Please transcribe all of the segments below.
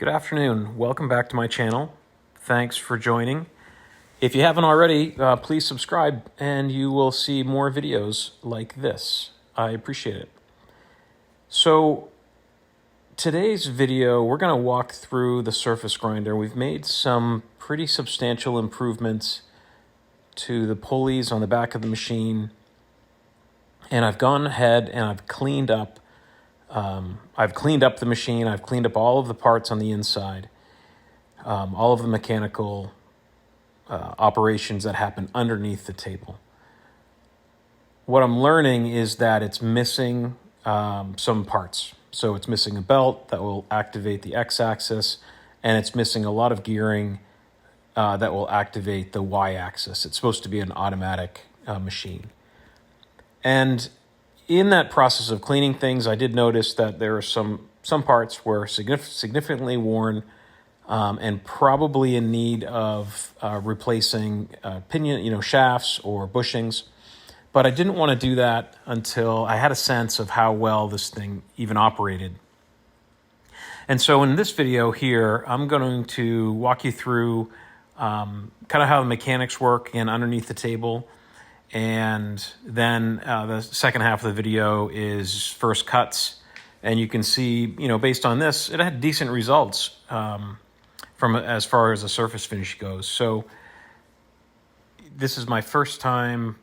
Good afternoon. Welcome back to my channel. Thanks for joining. If you haven't already, please subscribe and you will see more videos like this. I appreciate it. So today's video, we're going to walk through the surface grinder. We've made some pretty substantial improvements to the pulleys on the back of the machine. And I've gone ahead and I've cleaned up the machine. I've cleaned up all of the parts on the inside, all of the mechanical operations that happen underneath the table. What I'm learning is that it's missing some parts. So it's missing a belt that will activate the X-axis, and it's missing a lot of gearing that will activate the Y-axis. It's supposed to be an automatic machine. And in that process of cleaning things, I did notice that there are some parts were significantly worn and probably in need of replacing pinion, shafts or bushings. But I didn't want to do that until I had a sense of how well this thing even operated. And so in this video here, I'm going to walk you through kind of how the mechanics work and underneath the table. And then the second half of the video is first cuts. And you can see, based on this, it had decent results from as far as the surface finish goes. So this is my first time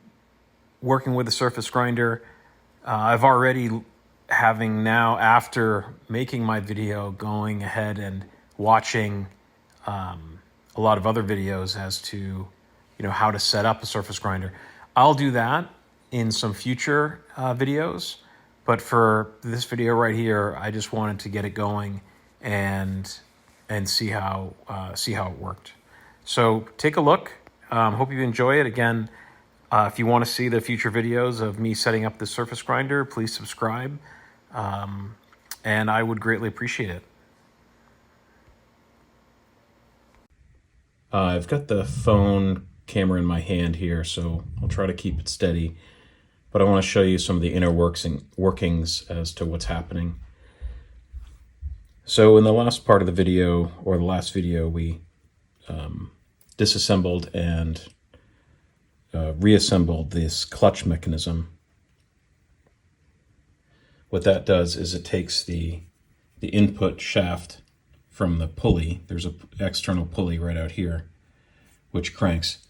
working with a surface grinder. I've already after making my video, going ahead and watching a lot of other videos as to, how to set up a surface grinder. I'll do that in some future videos, but for this video right here, I just wanted to get it going and see how it worked. So take a look. Hope you enjoy it. Again, if you want to see the future videos of me setting up the surface grinder, please subscribe, and I would greatly appreciate it. I've got the phone camera in my hand here, so I'll try to keep it steady, but I want to show you some of the inner workings as to what's happening. So in the last part of the video, or the last video, we disassembled and reassembled this clutch mechanism. What that does is it takes the input shaft from the pulley. There's an external pulley right out here, which cranks.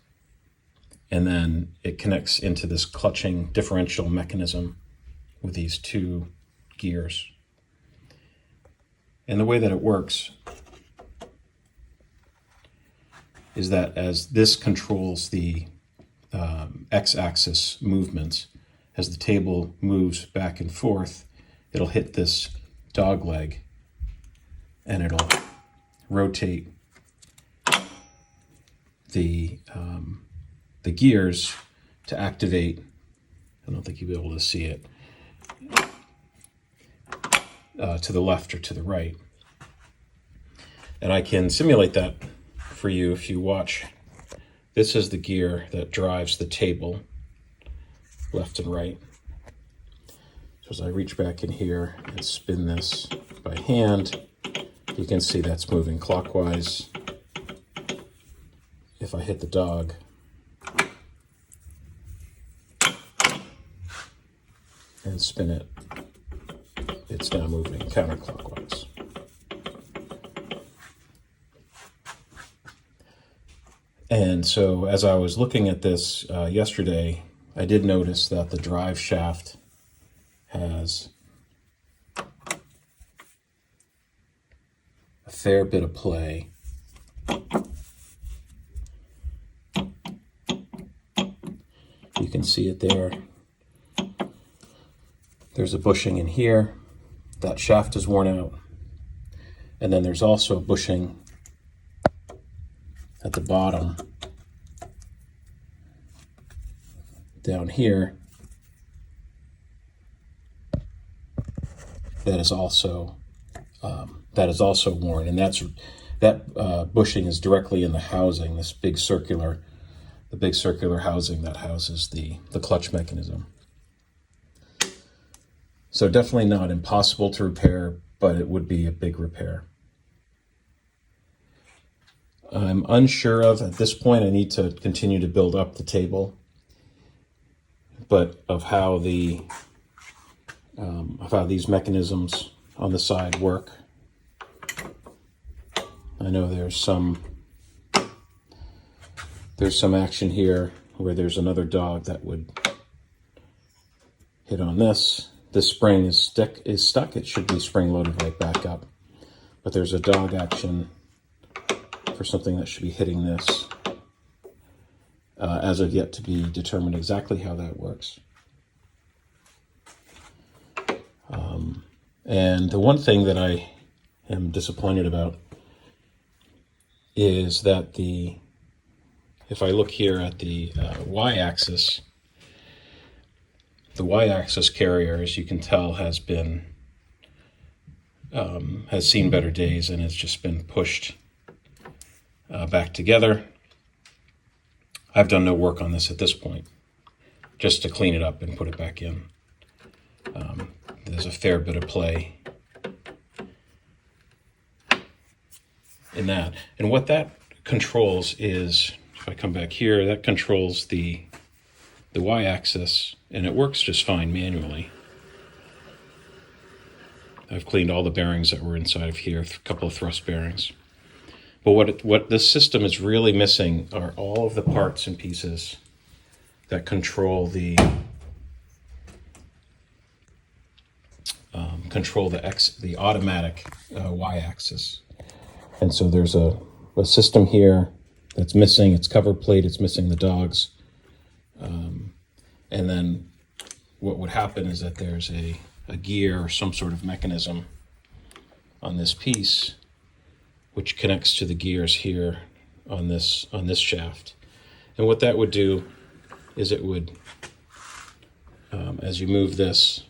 And then it connects into this clutching differential mechanism with these two gears. And the way that it works is that as this controls the X-axis movements, as the table moves back and forth, it'll hit this dog leg and it'll rotate the gears to activate. I don't think you'll be able to see it, to the left or to the right. And I can simulate that for you if you watch. This is the gear that drives the table left and right. So as I reach back in here and spin this by hand, you can see that's moving clockwise. If I hit the dog, and spin it, it's now moving counterclockwise. And so as I was looking at this yesterday, I did notice that the drive shaft has a fair bit of play. You can see it there. There's a bushing in here. That shaft is worn out. And then there's also a bushing at the bottom down here that is also worn, and that bushing is directly in the housing, the big circular housing that houses the clutch mechanism. So definitely not impossible to repair, but it would be a big repair. I'm unsure of at this point. I need to continue to build up the table, but of how these mechanisms on the side work. I know there's some action here where there's another dog that would hit on this. This spring is stuck. It should be spring loaded right back up, but there's a dog action for something that should be hitting this. As of yet to be determined exactly how that works. And the one thing that I am disappointed about is that if I look here at the y-axis, the y-axis carrier, as you can tell, has seen better days and has just been pushed back together. I've done no work on this at this point, just to clean it up and put it back in. There's a fair bit of play in that. And what that controls is, if I come back here, that controls the y-axis, and it works just fine manually. I've cleaned all the bearings that were inside of here, a couple of thrust bearings. But what this system is really missing are all of the parts and pieces that control the automatic y-axis. And so there's a system here that's missing its cover plate, it's missing the dogs. And then what would happen is that there's a gear or some sort of mechanism on this piece which connects to the gears here on this shaft. And what that would do is it would, as you move this,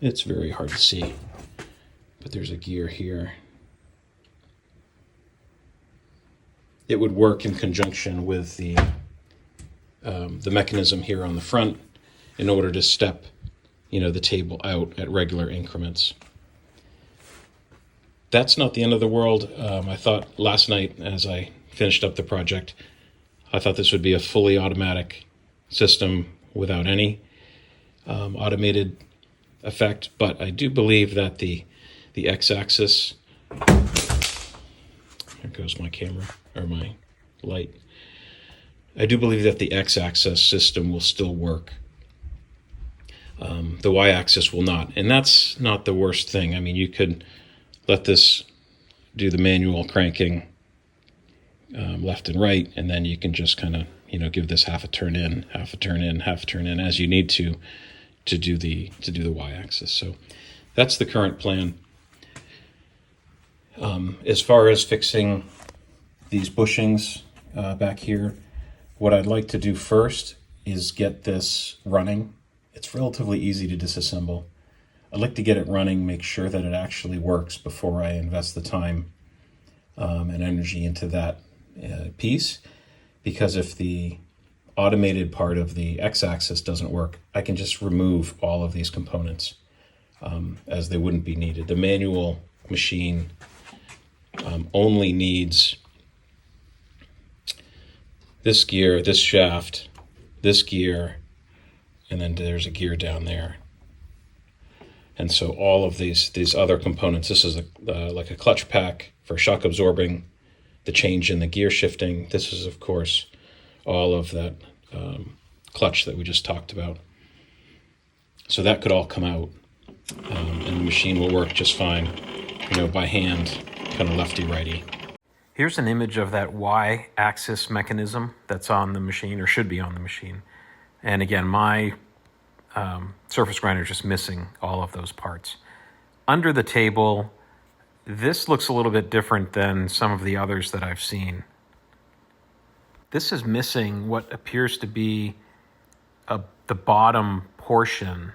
it's very hard to see, but there's a gear here. It would work in conjunction with the mechanism here on the front in order to step, the table out at regular increments. That's not the end of the world. I thought last night, as I finished up the project, I thought this would be a fully automatic system without any automated effect, but I do believe that the x-axis, here goes my camera, or my light. I do believe that the x-axis system will still work. The y-axis will not, and that's not the worst thing. I mean, you could let this do the manual cranking left and right, and then you can just kind of, give this half a turn in, half a turn in, half a turn in as you need to do the y-axis. So that's the current plan. As far as fixing these bushings back here, what I'd like to do first is get this running. It's relatively easy to disassemble. I'd like to get it running, make sure that it actually works before I invest the time and energy into that piece. Because if the automated part of the x-axis doesn't work, I can just remove all of these components as they wouldn't be needed. The manual machine only needs this gear, this shaft, this gear, and then there's a gear down there. And so all of these other components, this is like a clutch pack for shock absorbing, the change in the gear shifting. This is, of course, all of that clutch that we just talked about. So that could all come out, and the machine will work just fine, by hand, kind of lefty-righty. Here's an image of that y-axis mechanism that's on the machine, or should be on the machine. And again, my surface grinder is just missing all of those parts. Under the table, this looks a little bit different than some of the others that I've seen. This is missing what appears to be the bottom portion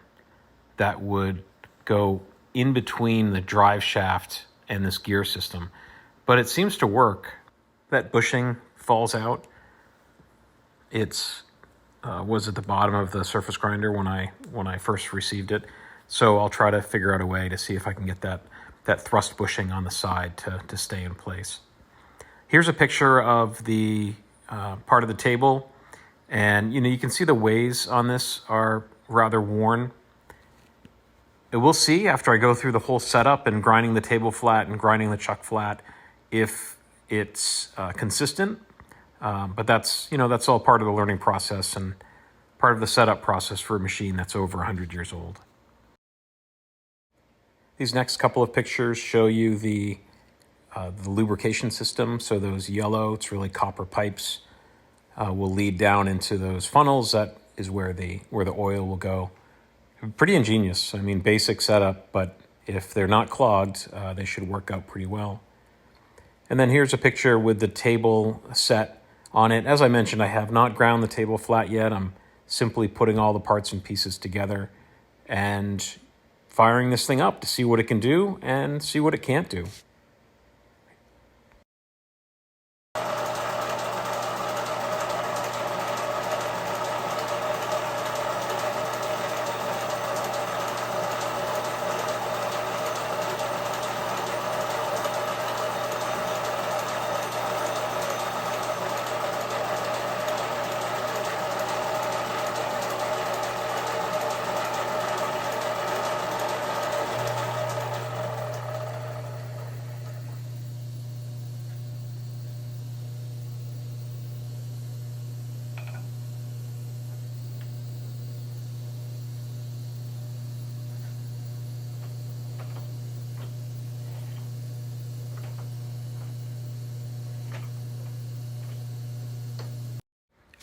that would go in between the drive shaft and this gear system. But it seems to work. That bushing falls out. It's was at the bottom of the surface grinder when I first received it. So I'll try to figure out a way to see if I can get that that thrust bushing on the side to stay in place. Here's a picture of the part of the table, and you can see the ways on this are rather worn. We'll see after I go through the whole setup and grinding the table flat and grinding the chuck flat if it's consistent. But that's all part of the learning process and part of the setup process for a machine that's over 100 years old. These next couple of pictures show you the lubrication system. So those yellow, it's really copper pipes, will lead down into those funnels. That is where the oil will go. Pretty ingenious. I mean, basic setup, but if they're not clogged, they should work out pretty well. And then here's a picture with the table set on it. As I mentioned, I have not ground the table flat yet. I'm simply putting all the parts and pieces together and firing this thing up to see what it can do and see what it can't do.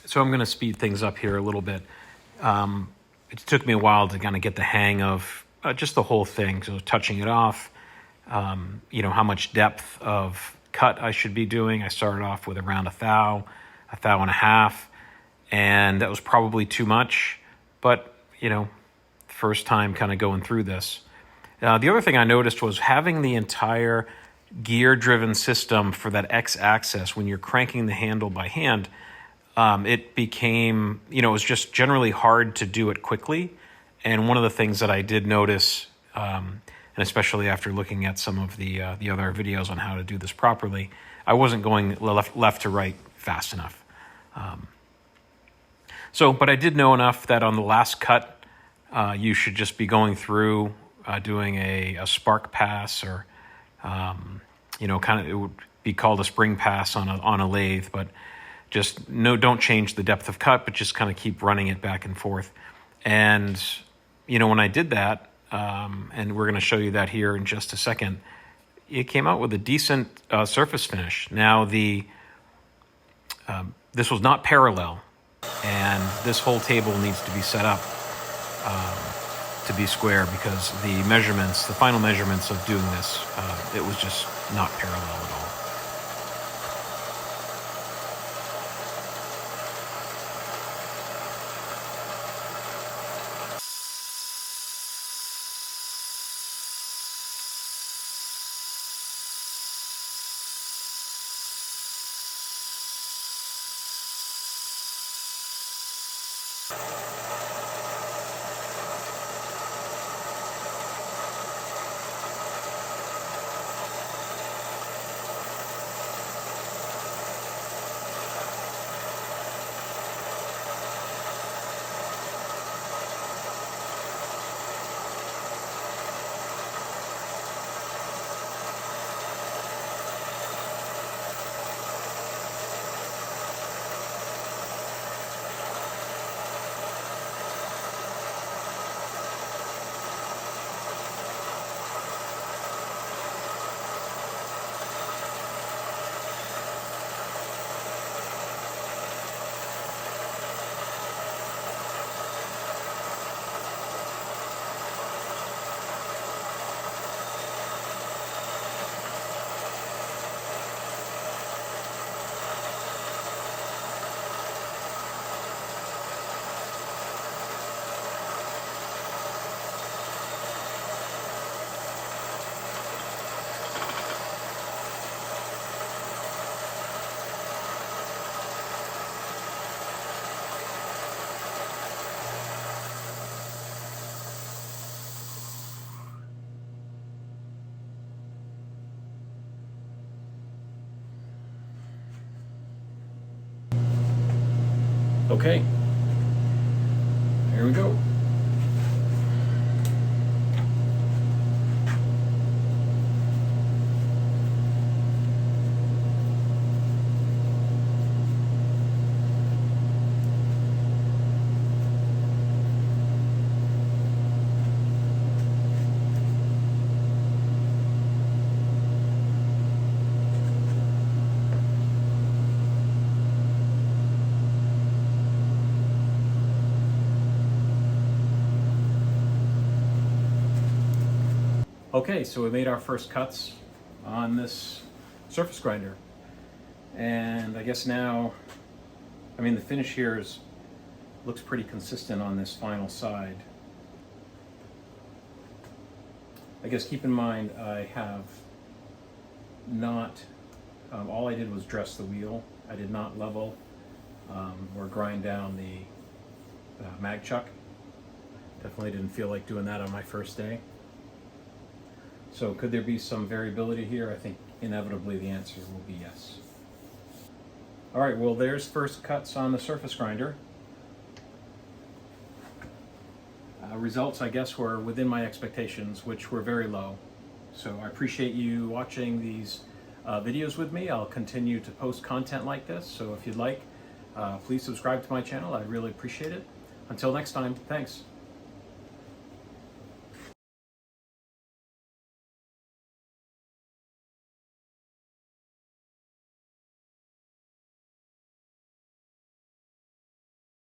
So I'm going to speed things up here a little bit. It took me a while to kind of get the hang of just the whole thing. So touching it off, how much depth of cut I should be doing. I started off with around a thou and a half, and that was probably too much. But, first time kind of going through this. The other thing I noticed was having the entire gear-driven system for that X-axis when you're cranking the handle by hand. It became, it was just generally hard to do it quickly. And one of the things that I did notice, and especially after looking at some of the other videos on how to do this properly, I wasn't going left to right fast enough. But I did know enough that on the last cut, you should just be going through doing a spark pass or, it would be called a spring pass on a lathe, but don't change the depth of cut, but just kind of keep running it back and forth. And, when I did that, and we're going to show you that here in just a second, it came out with a decent surface finish. Now, this was not parallel, and this whole table needs to be set up to be square because the final measurements of doing this, it was just not parallel at all. Okay, here we go. Okay, so we made our first cuts on this surface grinder. And I guess now, I mean, the finish here looks pretty consistent on this final side. I guess keep in mind I have not, all I did was dress the wheel. I did not level or grind down the mag chuck. Definitely didn't feel like doing that on my first day. So could there be some variability here? I think inevitably the answer will be yes. All right, well, there's first cuts on the surface grinder. Results, I guess, were within my expectations, which were very low. So I appreciate you watching these videos with me. I'll continue to post content like this. So if you'd like, please subscribe to my channel. I'd really appreciate it. Until next time, thanks.